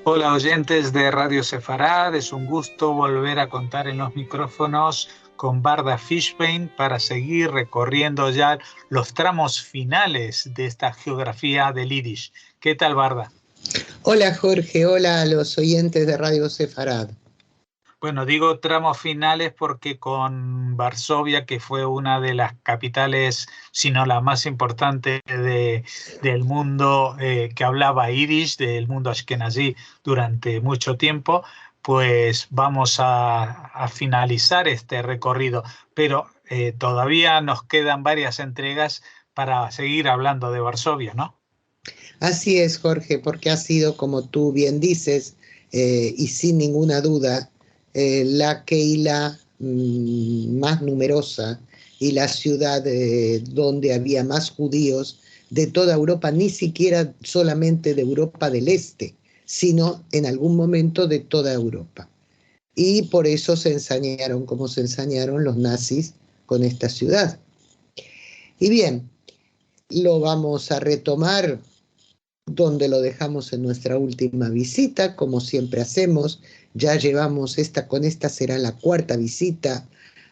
Hola oyentes de Radio Sefarad, es un gusto volver a contar en los micrófonos con Barda Fishbein para seguir recorriendo ya los tramos finales de esta geografía del Yiddish. ¿Qué tal, Barda? Hola Jorge, hola a los oyentes de Radio Sefarad. Bueno, digo tramos finales porque con Varsovia, que fue una de las capitales, si no la más importante del mundo que hablaba Yiddish, del mundo ashkenazí durante mucho tiempo, pues vamos a finalizar este recorrido. Pero todavía nos quedan varias entregas para seguir hablando de Varsovia, ¿no? Así es, Jorge, porque ha sido, como tú bien dices, y sin ninguna duda, la Keilah más numerosa y la ciudad donde había más judíos de toda Europa, ni siquiera solamente de Europa del Este, sino en algún momento de toda Europa. Y por eso se ensañaron como se ensañaron los nazis con esta ciudad. Y bien, lo vamos a retomar donde lo dejamos en nuestra última visita, como siempre hacemos. Ya llevamos con esta será la cuarta visita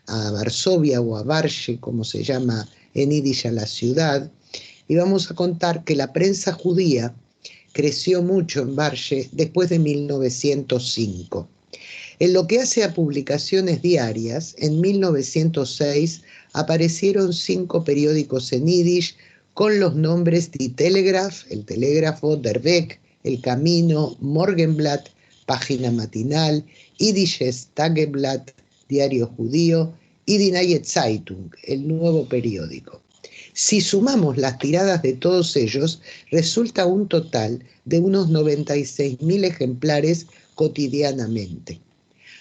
a Varsovia o a Varshe, como se llama en Yiddish a la ciudad, y vamos a contar que la prensa judía creció mucho en Varshe después de 1905. En lo que hace a publicaciones diarias, en 1906 aparecieron 5 periódicos en Yiddish con los nombres Die Telegraph, el telégrafo, Der Weg, el camino, Morgenblatt, página matinal, Yiddisches Tageblatt, diario judío, y Die Neue Zeitung, el nuevo periódico. Si sumamos las tiradas de todos ellos, resulta un total de unos 96.000 ejemplares cotidianamente.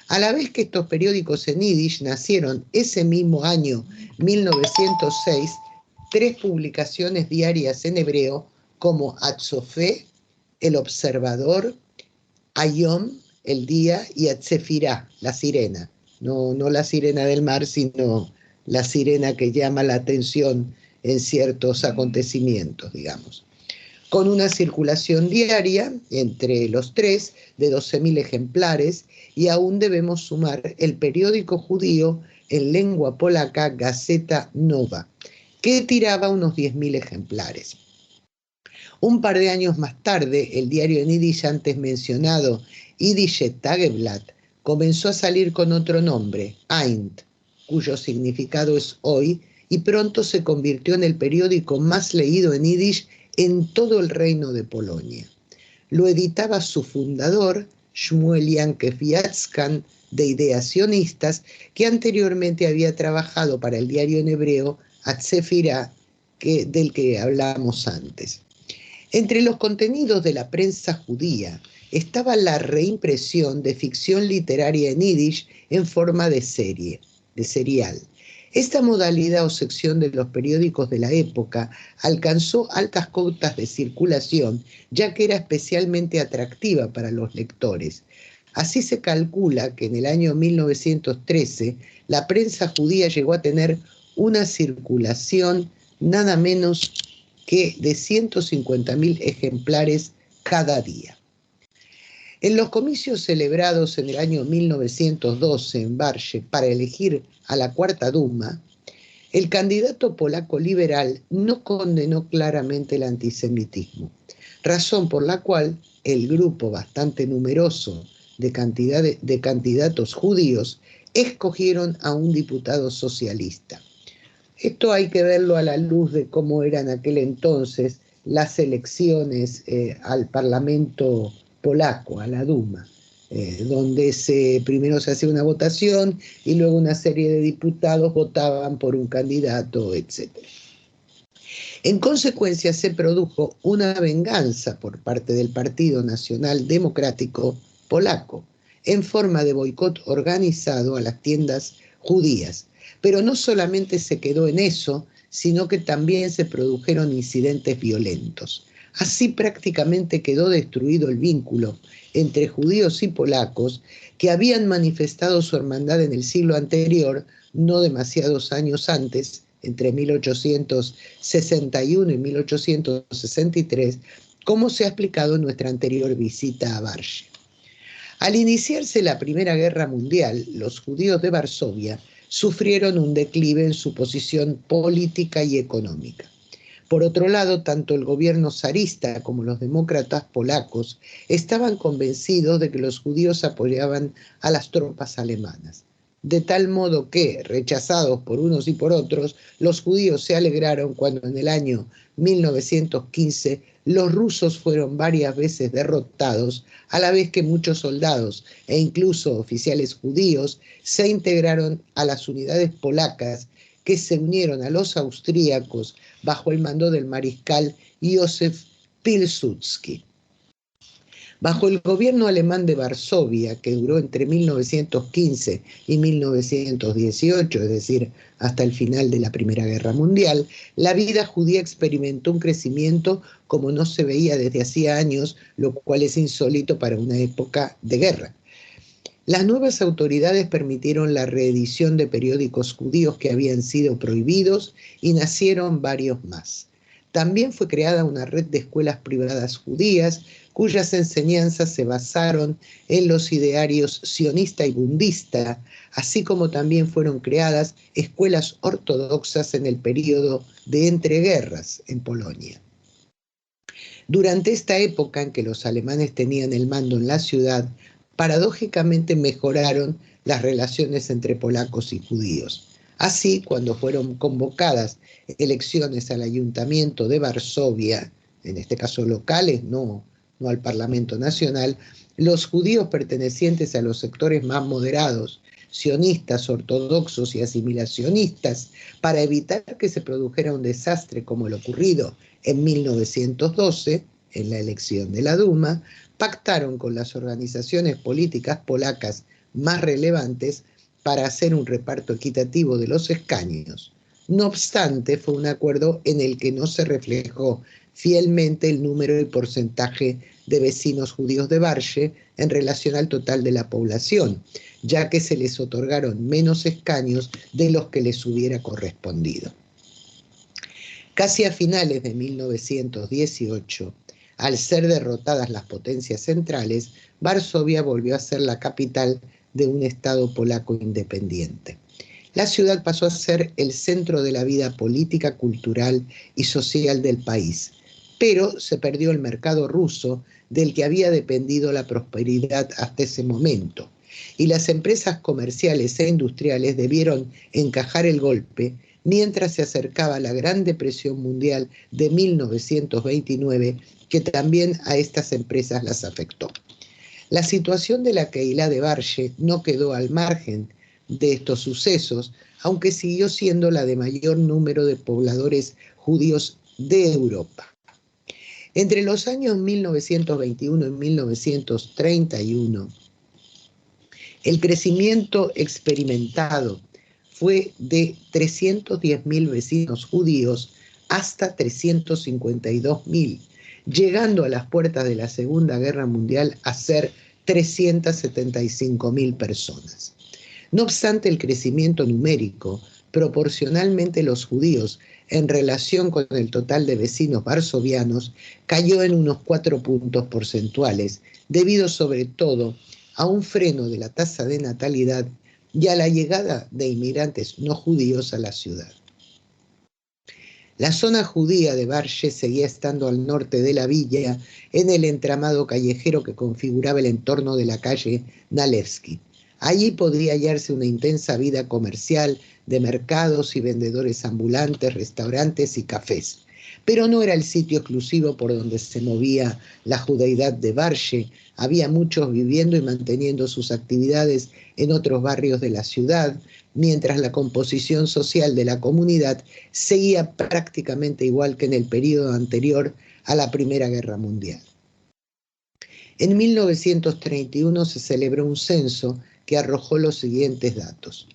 A la vez que estos periódicos en Yiddish nacieron ese mismo año, 1906, 3 publicaciones diarias en hebreo como Atzofé, El Observador, Ayom, El Día, y Atzefirá, la sirena. No la sirena del mar, sino la sirena que llama la atención en ciertos acontecimientos, digamos. Con una circulación diaria entre los 3 de 12.000 ejemplares, y aún debemos sumar el periódico judío en lengua polaca Gazeta Nowa, que tiraba unos 10.000 ejemplares. Un par de años más tarde, el diario en Yiddish antes mencionado, Yiddische Tageblatt, comenzó a salir con otro nombre, Eint, cuyo significado es hoy, y pronto se convirtió en el periódico más leído en Yiddish en todo el reino de Polonia. Lo editaba su fundador, Shmuel Yankev Yatzkan, de Ideacionistas, que anteriormente había trabajado para el diario en hebreo Atzefirá, del que hablamos antes. Entre los contenidos de la prensa judía estaba la reimpresión de ficción literaria en Yiddish en forma de serial. Esta modalidad o sección de los periódicos de la época alcanzó altas cotas de circulación, ya que era especialmente atractiva para los lectores. Así se calcula que en el año 1913 la prensa judía llegó a tener una circulación nada menos que de 150.000 ejemplares cada día. En los comicios celebrados en el año 1912 en Varshe para elegir a la Cuarta Duma, el candidato polaco liberal no condenó claramente el antisemitismo, razón por la cual el grupo bastante numeroso de candidatos judíos escogieron a un diputado socialista. Esto hay que verlo a la luz de cómo eran en aquel entonces las elecciones al Parlamento polaco, a la Duma, donde primero se hacía una votación y luego una serie de diputados votaban por un candidato, etc. En consecuencia, se produjo una venganza por parte del Partido Nacional Democrático polaco en forma de boicot organizado a las tiendas judías. Pero no solamente se quedó en eso, sino que también se produjeron incidentes violentos. Así prácticamente quedó destruido el vínculo entre judíos y polacos que habían manifestado su hermandad en el siglo anterior, no demasiados años antes, entre 1861 y 1863, como se ha explicado en nuestra anterior visita a Varsovia. Al iniciarse la Primera Guerra Mundial, los judíos de Varsovia sufrieron un declive en su posición política y económica. Por otro lado, tanto el gobierno zarista como los demócratas polacos estaban convencidos de que los judíos apoyaban a las tropas alemanas. De tal modo que, rechazados por unos y por otros, los judíos se alegraron cuando en el año 1915 los rusos fueron varias veces derrotados, a la vez que muchos soldados e incluso oficiales judíos se integraron a las unidades polacas que se unieron a los austríacos bajo el mando del mariscal Józef Pilsudski. Bajo el gobierno alemán de Varsovia, que duró entre 1915 y 1918, es decir, hasta el final de la Primera Guerra Mundial, la vida judía experimentó un crecimiento como no se veía desde hacía años, lo cual es insólito para una época de guerra. Las nuevas autoridades permitieron la reedición de periódicos judíos que habían sido prohibidos y nacieron varios más. También fue creada una red de escuelas privadas judías cuyas enseñanzas se basaron en los idearios sionista y bundista, así como también fueron creadas escuelas ortodoxas en el período de entreguerras en Polonia. Durante esta época en que los alemanes tenían el mando en la ciudad, paradójicamente mejoraron las relaciones entre polacos y judíos. Así, cuando fueron convocadas elecciones al Ayuntamiento de Varsovia, en este caso locales, no al Parlamento Nacional, los judíos pertenecientes a los sectores más moderados, sionistas, ortodoxos y asimilacionistas, para evitar que se produjera un desastre como el ocurrido en 1912, en la elección de la Duma, pactaron con las organizaciones políticas polacas más relevantes para hacer un reparto equitativo de los escaños. No obstante, fue un acuerdo en el que no se reflejó fielmente el número y porcentaje de vecinos judíos de Varsovia en relación al total de la población, ya que se les otorgaron menos escaños de los que les hubiera correspondido. Casi a finales de 1918, al ser derrotadas las potencias centrales, Varsovia volvió a ser la capital de un estado polaco independiente. La ciudad pasó a ser el centro de la vida política, cultural y social del país, pero se perdió el mercado ruso del que había dependido la prosperidad hasta ese momento, y las empresas comerciales e industriales debieron encajar el golpe mientras se acercaba la Gran Depresión Mundial de 1929, que también a estas empresas las afectó. La situación de la Kehilá de Varsovia no quedó al margen de estos sucesos, aunque siguió siendo la de mayor número de pobladores judíos de Europa. Entre los años 1921 y 1931, el crecimiento experimentado fue de 310.000 vecinos judíos hasta 352.000, llegando a las puertas de la Segunda Guerra Mundial a ser 375.000 personas. No obstante el crecimiento numérico, proporcionalmente los judíos en relación con el total de vecinos varsovianos cayó en unos 4 puntos porcentuales, debido sobre todo a un freno de la tasa de natalidad y a la llegada de inmigrantes no judíos a la ciudad. La zona judía de Varsovia seguía estando al norte de la villa, en el entramado callejero que configuraba el entorno de la calle Nalewski. Allí podía hallarse una intensa vida comercial de mercados y vendedores ambulantes, restaurantes y cafés. Pero no era el sitio exclusivo por donde se movía la judeidad de Varsovia. Había muchos viviendo y manteniendo sus actividades en otros barrios de la ciudad, mientras la composición social de la comunidad seguía prácticamente igual que en el periodo anterior a la Primera Guerra Mundial. En 1931 se celebró un censo que arrojó los siguientes datos.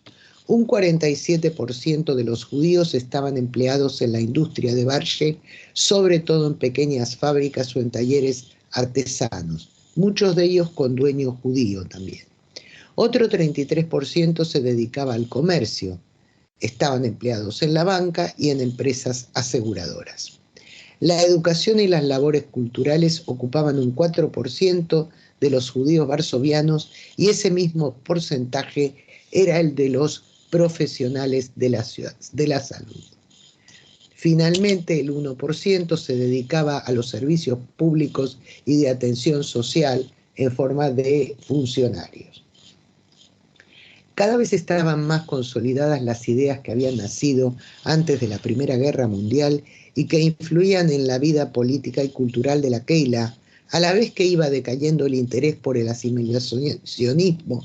Un 47% de los judíos estaban empleados en la industria de Varsovia, sobre todo en pequeñas fábricas o en talleres artesanos, muchos de ellos con dueño judío también. Otro 33% se dedicaba al comercio, estaban empleados en la banca y en empresas aseguradoras. La educación y las labores culturales ocupaban un 4% de los judíos varsovianos y ese mismo porcentaje era el de los profesionales de la salud. Finalmente, el 1% se dedicaba a los servicios públicos y de atención social en forma de funcionarios. Cada vez estaban más consolidadas las ideas que habían nacido antes de la Primera Guerra Mundial y que influían en la vida política y cultural de la Keilah, a la vez que iba decayendo el interés por el asimilacionismo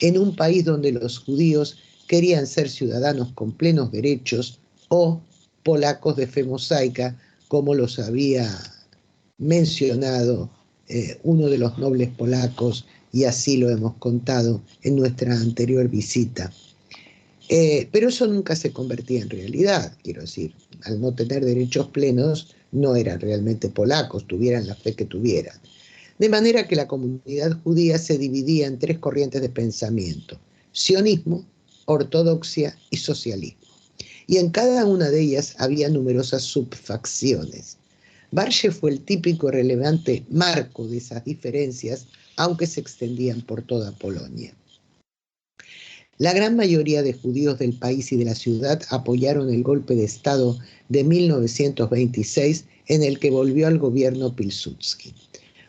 en un país donde los judíos querían ser ciudadanos con plenos derechos o polacos de fe mosaica, como los había mencionado uno de los nobles polacos, y así lo hemos contado en nuestra anterior visita. Pero eso nunca se convertía en realidad, quiero decir, al no tener derechos plenos, no eran realmente polacos, tuvieran la fe que tuvieran. De manera que la comunidad judía se dividía en 3 corrientes de pensamiento: sionismo, ortodoxia y socialismo. Y en cada una de ellas había numerosas subfacciones. Barshe fue el típico relevante marco de esas diferencias, aunque se extendían por toda Polonia. La gran mayoría de judíos del país y de la ciudad apoyaron el golpe de Estado de 1926, en el que volvió al gobierno Pilsudski.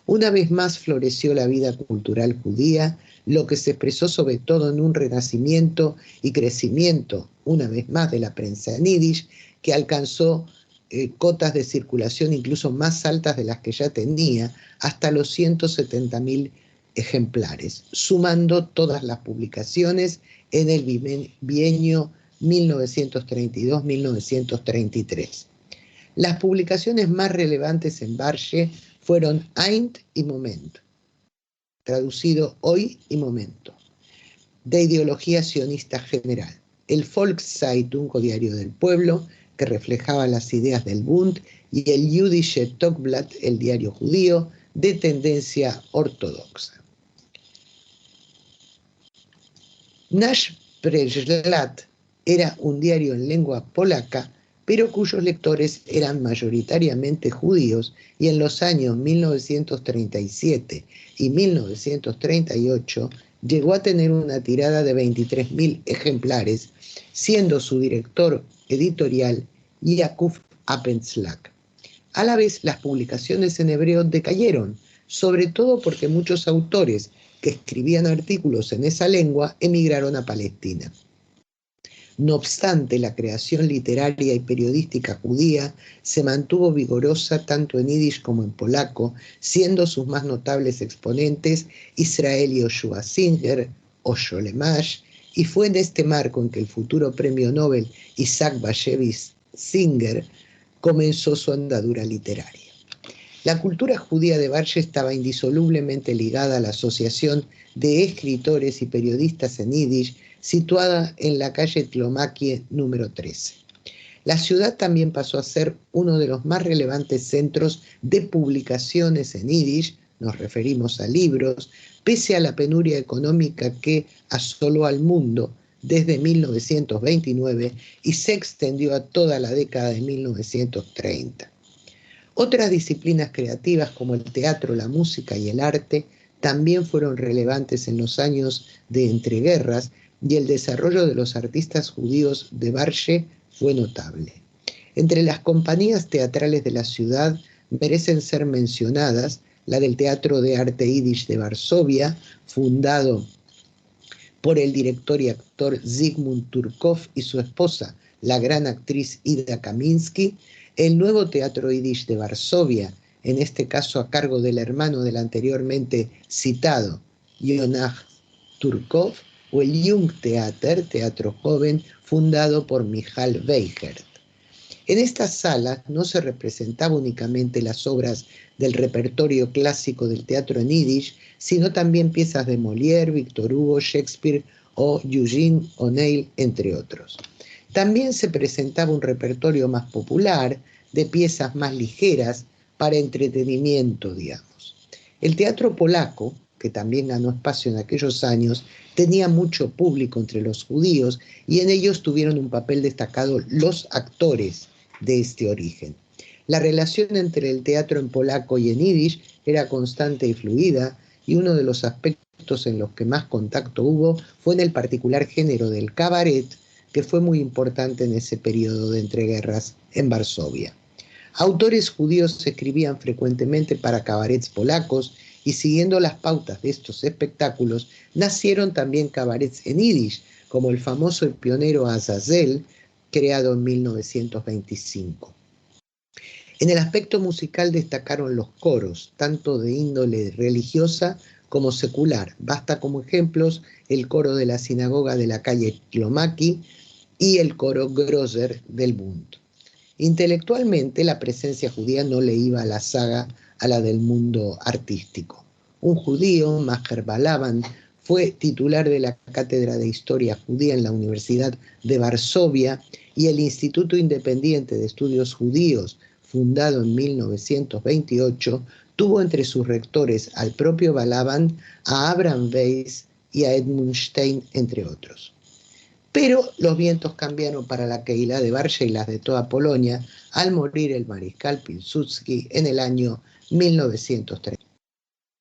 Una vez más floreció la vida cultural judía, lo que se expresó sobre todo en un renacimiento y crecimiento, una vez más, de la prensa en yiddish, que alcanzó cotas de circulación incluso más altas de las que ya tenía, hasta los 170.000 ejemplares, sumando todas las publicaciones en el bienio 1932-1933. Las publicaciones más relevantes en Barshe fueron Eint y Momento, traducido Hoy y Momento, de ideología sionista general, el Volkszeitung, o Diario del Pueblo, que reflejaba las ideas del Bund, y el Jüdische Tagblatt, el diario judío, de tendencia ortodoxa. Nasz Przegląd era un diario en lengua polaca, pero cuyos lectores eran mayoritariamente judíos, y en los años 1937 y 1938 llegó a tener una tirada de 23.000 ejemplares, siendo su director editorial Jakub Appenslag. A la vez, las publicaciones en hebreo decayeron, sobre todo porque muchos autores que escribían artículos en esa lengua emigraron a Palestina. No obstante, la creación literaria y periodística judía se mantuvo vigorosa tanto en yiddish como en polaco, siendo sus más notables exponentes Israel Yoshua Singer o Sholemash, y fue en este marco en que el futuro premio Nobel Isaac Bashevis Singer comenzó su andadura literaria. La cultura judía de Barshe estaba indisolublemente ligada a la Asociación de Escritores y Periodistas en Yiddish, situada en la calle Tlomaquie número 13. La ciudad también pasó a ser uno de los más relevantes centros de publicaciones en yiddish, nos referimos a libros, pese a la penuria económica que asoló al mundo desde 1929 y se extendió a toda la década de 1930. Otras disciplinas creativas como el teatro, la música y el arte también fueron relevantes en los años de entreguerras, y el desarrollo de los artistas judíos de Barshe fue notable. Entre las compañías teatrales de la ciudad merecen ser mencionadas la del Teatro de Arte Yiddish de Varsovia, fundado por el director y actor Zygmunt Turkov y su esposa, la gran actriz Ida Kaminsky, el Nuevo Teatro Yiddish de Varsovia, en este caso a cargo del hermano del anteriormente citado Yonah Turkov, o el Jung Theater, teatro joven, fundado por Michal Weigert. En estas salas no se representaba únicamente las obras del repertorio clásico del teatro en yiddish, sino también piezas de Molière, Victor Hugo, Shakespeare o Eugene O'Neill, entre otros. También se presentaba un repertorio más popular, de piezas más ligeras, para entretenimiento, digamos. El teatro polaco, que también ganó espacio en aquellos años, tenía mucho público entre los judíos, y en ellos tuvieron un papel destacado los actores de este origen. La relación entre el teatro en polaco y en yiddish era constante y fluida, y uno de los aspectos en los que más contacto hubo fue en el particular género del cabaret, que fue muy importante en ese periodo de entreguerras en Varsovia. Autores judíos escribían frecuentemente para cabarets polacos, y siguiendo las pautas de estos espectáculos, nacieron también cabarets en yiddish, como el famoso y pionero Azazel, creado en 1925. En el aspecto musical destacaron los coros, tanto de índole religiosa como secular. Basta como ejemplos el coro de la sinagoga de la calle Tlomaki y el coro Grosser del Bund. Intelectualmente, la presencia judía no le iba a la saga a la del mundo artístico. Un judío, Maher Balaban, fue titular de la Cátedra de Historia Judía en la Universidad de Varsovia, y el Instituto Independiente de Estudios Judíos, fundado en 1928, tuvo entre sus rectores al propio Balaban, a Abraham Weiss y a Edmund Stein, entre otros. Pero los vientos cambiaron para la Kehilá de Varsovia y las de toda Polonia al morir el mariscal Pilsudski en el año 1930.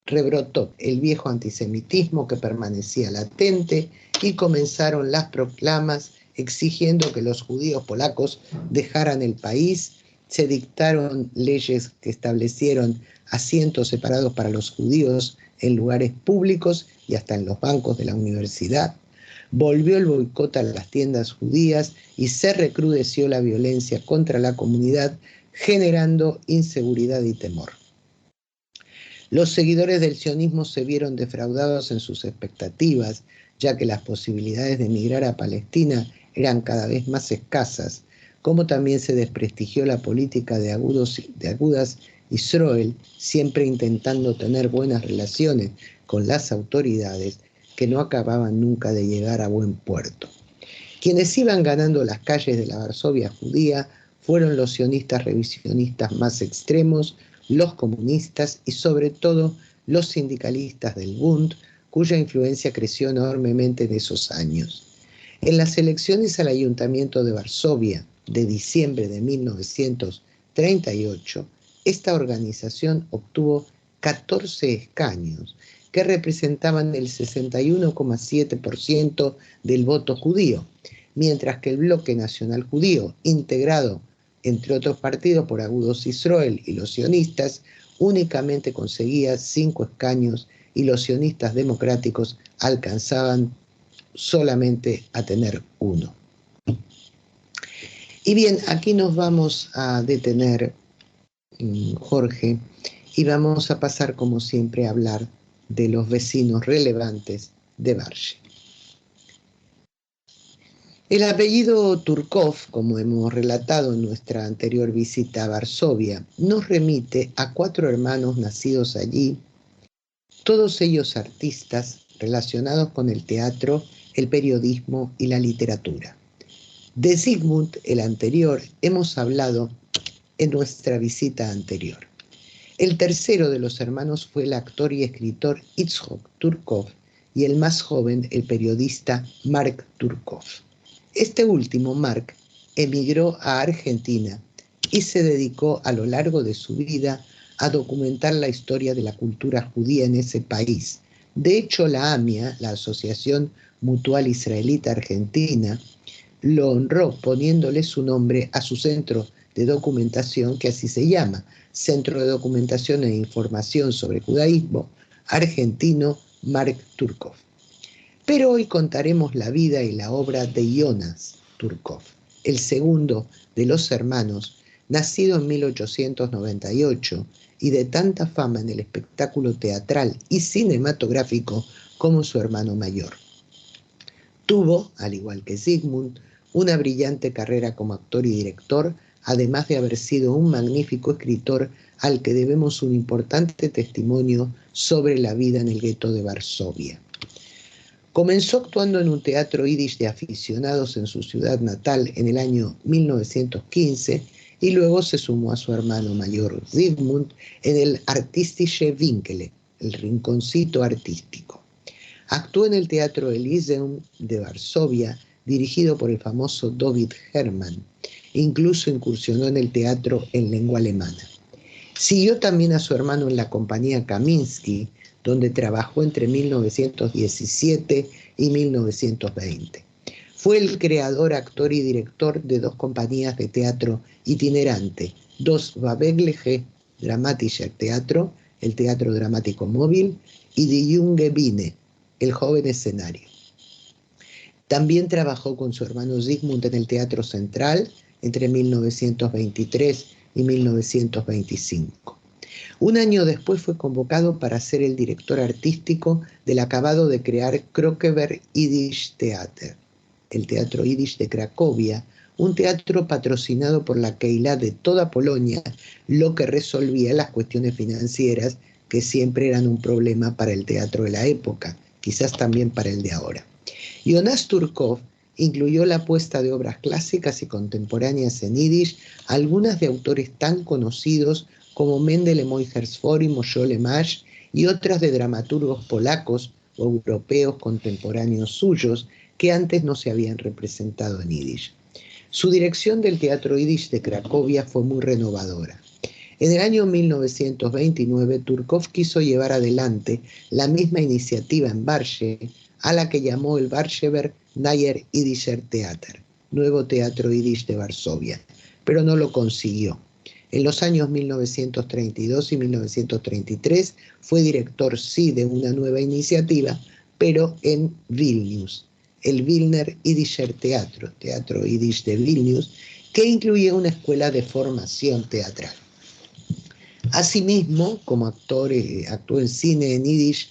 Rebrotó el viejo antisemitismo que permanecía latente y comenzaron las proclamas exigiendo que los judíos polacos dejaran el país. Se dictaron leyes que establecieron asientos separados para los judíos en lugares públicos y hasta en los bancos de la universidad. Volvió el boicot a las tiendas judías y se recrudeció la violencia contra la comunidad, generando inseguridad y temor. Los seguidores del sionismo se vieron defraudados en sus expectativas, ya que las posibilidades de emigrar a Palestina eran cada vez más escasas, como también se desprestigió la política de Agudas Israel, siempre intentando tener buenas relaciones con las autoridades, que no acababan nunca de llegar a buen puerto. Quienes iban ganando las calles de la Varsovia judía fueron los sionistas revisionistas más extremos, los comunistas y sobre todo los sindicalistas del Bund, cuya influencia creció enormemente en esos años. En las elecciones al Ayuntamiento de Varsovia de diciembre de 1938, esta organización obtuvo 14 escaños, que representaban el 61,7% del voto judío, mientras que el Bloque Nacional Judío, integrado entre otros partidos por Agudos Israel y los sionistas, únicamente conseguía 5 escaños y los sionistas democráticos alcanzaban solamente a tener 1. Y bien, aquí nos vamos a detener, Jorge, y vamos a pasar como siempre a hablar de los vecinos relevantes de Varsovia. El apellido Turkov, como hemos relatado en nuestra anterior visita a Varsovia, nos remite a 4 hermanos nacidos allí, todos ellos artistas relacionados con el teatro, el periodismo y la literatura. De Zygmunt, el anterior, hemos hablado en nuestra visita anterior. El tercero de los hermanos fue el actor y escritor Itzhok Turkov y el más joven, el periodista Mark Turkov. Este último, Mark, emigró a Argentina y se dedicó a lo largo de su vida a documentar la historia de la cultura judía en ese país. De hecho, la AMIA, la Asociación Mutual Israelita Argentina, lo honró poniéndole su nombre a su centro de documentación, que así se llama, Centro de Documentación e Información sobre Judaísmo Argentino Mark Turkov. Pero hoy contaremos la vida y la obra de Jonas Turkov, el segundo de los hermanos, nacido en 1898 y de tanta fama en el espectáculo teatral y cinematográfico como su hermano mayor. Tuvo, al igual que Zygmunt, una brillante carrera como actor y director, además de haber sido un magnífico escritor al que debemos un importante testimonio sobre la vida en el gueto de Varsovia. Comenzó actuando en un teatro yiddish de aficionados en su ciudad natal en el año 1915 y luego se sumó a su hermano mayor Zygmunt en el Artistische Winkel, el rinconcito artístico. Actuó en el Teatro Elysium de Varsovia, dirigido por el famoso David Herman, Incluso incursionó en el teatro en lengua alemana. Siguió también a su hermano en la compañía Kaminsky, donde trabajó entre 1917 y 1920. Fue el creador, actor y director de 2 compañías de teatro itinerante, dos Babelge Dramatischer Theater, el teatro dramático móvil, y Die Junge Bühne, el joven escenario. También trabajó con su hermano Sigmund en el Teatro Central entre 1923 y 1925. Un año después fue convocado para ser el director artístico del acabado de crear Krokeberg Yiddish Theater, el Teatro Yiddish de Cracovia, un teatro patrocinado por la Keilah de toda Polonia, lo que resolvía las cuestiones financieras que siempre eran un problema para el teatro de la época, quizás también para el de ahora. Jonas Turkov incluyó la puesta de obras clásicas y contemporáneas en Yiddish, algunas de autores tan conocidos como Mendele Moichersfori, Moshe Mash, y otras de dramaturgos polacos o europeos contemporáneos suyos que antes no se habían representado en Yiddish. Su dirección del Teatro Yiddish de Cracovia fue muy renovadora. En el año 1929, Turkov quiso llevar adelante la misma iniciativa en Varshe, a la que llamó el Varshever Neue Yiddischer Theater, Nuevo Teatro Yiddish de Varsovia, pero no lo consiguió. En los años 1932 y 1933 fue director, sí, de una nueva iniciativa, pero en Vilnius, el Vilner Yiddischer Teatro, Teatro Yiddish de Vilnius, que incluía una escuela de formación teatral. Asimismo, como actor, actuó en cine en Yiddish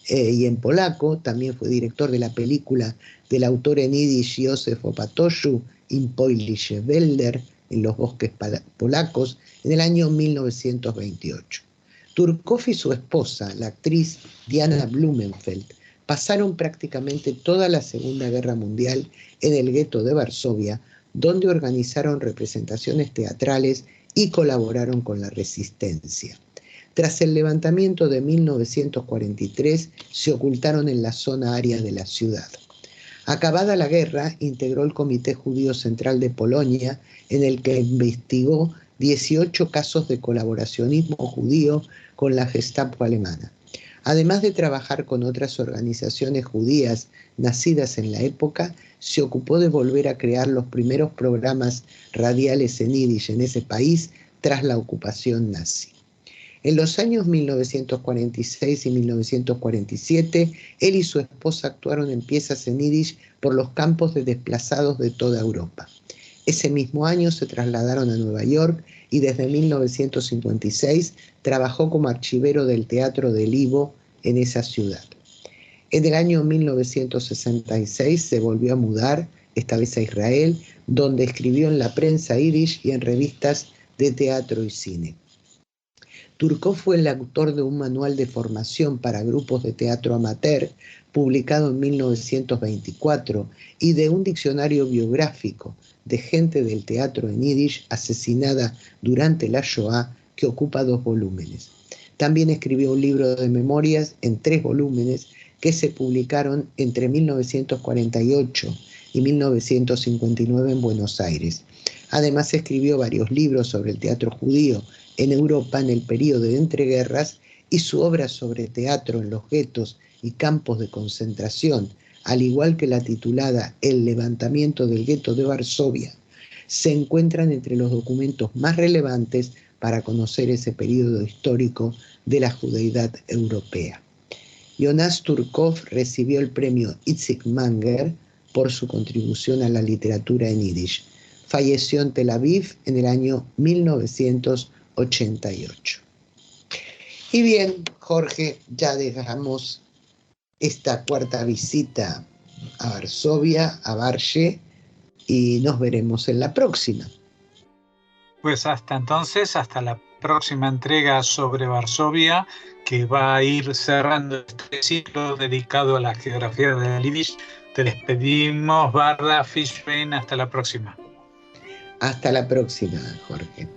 y en polaco. También fue director de la película del autor en Yiddish Józef Opatoszu, In Polnische Wälder, en los bosques polacos, en el año 1928. Turkov y su esposa, la actriz Diana Blumenfeld, pasaron prácticamente toda la Segunda Guerra Mundial en el gueto de Varsovia, donde organizaron representaciones teatrales y colaboraron con la resistencia. Tras el levantamiento de 1943, se ocultaron en la zona aria de la ciudad. Acabada la guerra, integró el Comité Judío Central de Polonia, en el que investigó 18 casos de colaboracionismo judío con la Gestapo alemana. Además de trabajar con otras organizaciones judías nacidas en la época, se ocupó de volver a crear los primeros programas radiales en Yiddish en ese país tras la ocupación nazi. En los años 1946 y 1947, él y su esposa actuaron en piezas en Yiddish por los campos de desplazados de toda Europa. Ese mismo año se trasladaron a Nueva York y desde 1956 trabajó como archivero del Teatro del Ivo en esa ciudad. En el año 1966 se volvió a mudar, esta vez a Israel, donde escribió en la prensa yiddish y en revistas de teatro y cine. Turkov fue el autor de un manual de formación para grupos de teatro amateur, publicado en 1924, y de un diccionario biográfico de gente del teatro en Yiddish asesinada durante la Shoah, que ocupa 2 volúmenes. También escribió un libro de memorias en 3 volúmenes que se publicaron entre 1948 y 1959 en Buenos Aires. Además escribió varios libros sobre el teatro judío en Europa en el período de entreguerras, y su obra sobre teatro en los guetos y campos de concentración, al igual que la titulada El levantamiento del gueto de Varsovia, se encuentran entre los documentos más relevantes para conocer ese período histórico de la judeidad europea. Jonas Turkov recibió el premio Itzik Manger por su contribución a la literatura en Yiddish. Falleció en Tel Aviv en el año 1988. Y bien, Jorge, ya dejamos esta cuarta visita a Varsovia, a Varshe, y nos veremos en la próxima. Pues hasta entonces, hasta la próxima entrega sobre Varsovia, que va a ir cerrando este ciclo dedicado a la geografía del Yiddish. Te despedimos, Barda Fishbein, hasta la próxima. Hasta la próxima, Jorge.